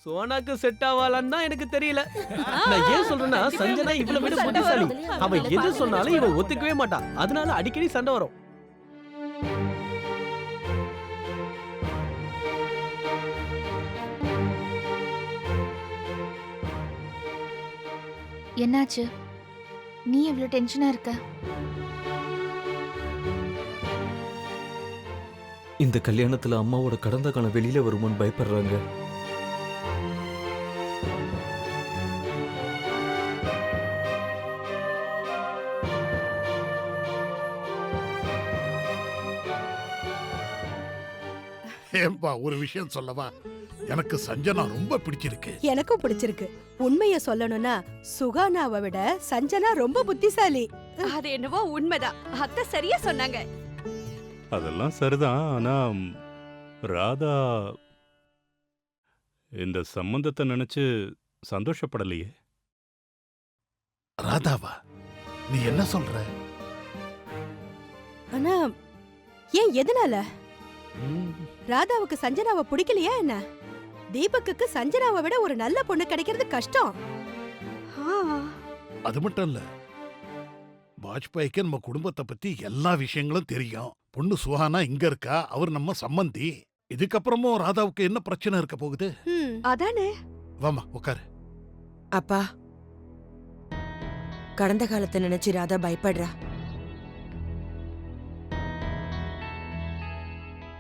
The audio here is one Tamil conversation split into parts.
சோனாக்கு செட் ஆவாளான்னு தான் எனக்கு தெரியல. நான் ஏன் சொல்றேன்னா சஞ்சனா இவளை விட புத்திசாலி. அவ எது சொன்னாலும் இவ ஒத்துக்கவே மாட்டா. அதனால அடிக்கடி சண்டை வரும். என்னாச்சு? நீ எவ்வளவு டென்ஷனா இருக்க? இந்த கல்யாணத்துல அம்மாவோட கடந்த காலம் வெளியில வருமோன்னு பயப்படுறாங்க. ஏம்பா ஒரு விஷயம் சொல்லவா? எனக்கு சஞ்சனா ரொம்ப பிடிச்சிருக்கு. எனக்கும் பிடிச்சிருக்கு. உண்மைய சொல்லணும்னா சுகானாவை விட சஞ்சனா ரொம்ப புத்திசாலி. அது என்னவோ உண்மைதான். அத்தை சரியா சொன்னாங்க. அதெல்லாம் சரிதான். ஆனா ராதா இந்த சம்பந்தத்தை நினைச்சு சந்தோஷப்படலையே. ராதாவா? நீ என்ன சொல்ற? ஆனா ஏன், எதனால? ராதாவுக்கு சஞ்சனாவை பிடிக்கலையா என்ன? தீபக்குக்கு சஞ்சனாவை விட ஒரு நல்ல பொண்ணு கிடைக்கிறது கஷ்டம். அது மட்டும் இல்ல, வாஜ்பாய்க்கு நம்ம குடும்பத்தை பத்தி எல்லா விஷயங்களும் தெரியும். பொண்ணு சுஹானா இங்க இருக்கா, அவர் நம்ம சம்பந்தி. இதுக்கப்புறமும் ராதாவுக்கு என்ன பிரச்சனை இருக்க போகுது? அதானே. வாமா உட்காரு. அப்பா, கடந்த காலத்தை நினைச்சு ராதா பயப்படுறா.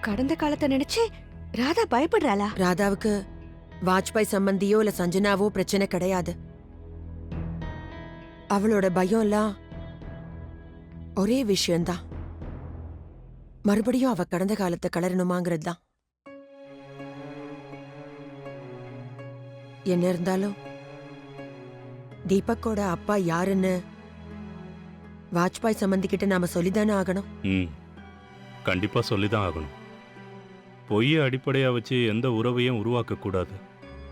கடந்த காலத்தை நினைச்சு ராதா பயப்படுறாளா? ராதாவுக்கு வாஜ்பாய் சம்பந்தியோ இல்ல சஞ்சனாவோ பிரச்சனை கிடையாது. அவளோட பயம் எல்லாம் ஒரே விஷயம்தான். மறுபடியும் அவ கடந்த காலத்தை கலரணுமாங்கிறது தான். என்ன இருந்தாலும் தீபக்கோட அப்பா யாருன்னு வாஜ்பாய் சம்பந்தி கிட்ட நாம சொல்லிதானே ஆகணும். கண்டிப்பா சொல்லிதான் ஆகணும். பொய்ய அடிப்படையா வச்சு எந்த உறவையும் உருவாக்க கூடாது.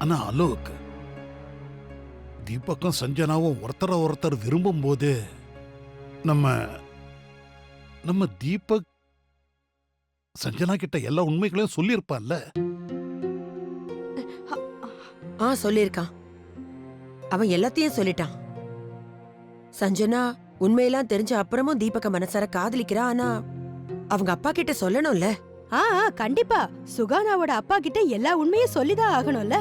ஆனா அலோக், தீபக்கும் சஞ்சனாவும் ஒருத்தர் விரும்பும் போது நம்ம தீபக் சஞ்சனா கிட்ட எல்லா உண்மைகளையும் சொல்லியிருப்பான்ல. சொல்லிருக்கான். அவன் எல்லாத்தையும் சொல்லிட்டான். சஞ்சனா உண்மையெல்லாம் தெரிஞ்ச அப்புறமும் தீபக்க மனசார காதலிக்கிறா. ஆனா அவங்க அப்பா கிட்ட சொல்லணும்ல. கண்டிப்பா சுகானாவோட அப்பா கிட்ட எல்லா உண்மையும் சொல்லிதான் ஆகணும்ல.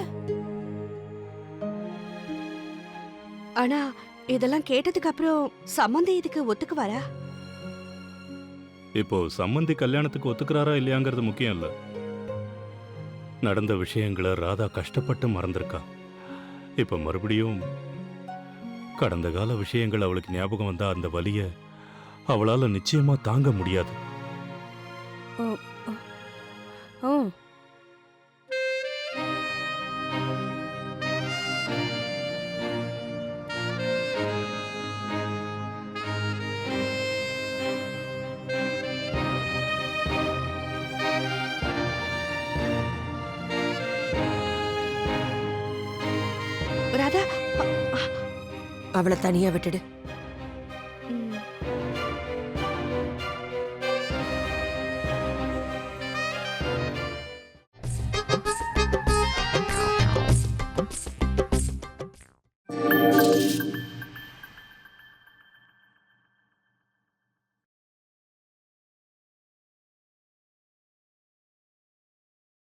ஆனா இதெல்லாம் கேட்டதுக்கு அப்புறம் சம்பந்தி இதுக்கு ஒத்துக்குவாரா? இப்போ சம்பந்தி கல்யாணத்துக்கு ஒத்துக்கிறாரா இல்லையாங்கிறது முக்கியம் இல்ல. நடந்த விஷயங்களை ராதா கஷ்டப்பட்டு மறந்திருக்கா. இப்ப மறுபடியும் கடந்த கால விஷயங்கள் அவளுக்கு ஞாபகம் வந்தா அந்த வலிய அவளால நிச்சயமா தாங்க முடியாது. ராதா, அவளை தனியா விட்டுடு.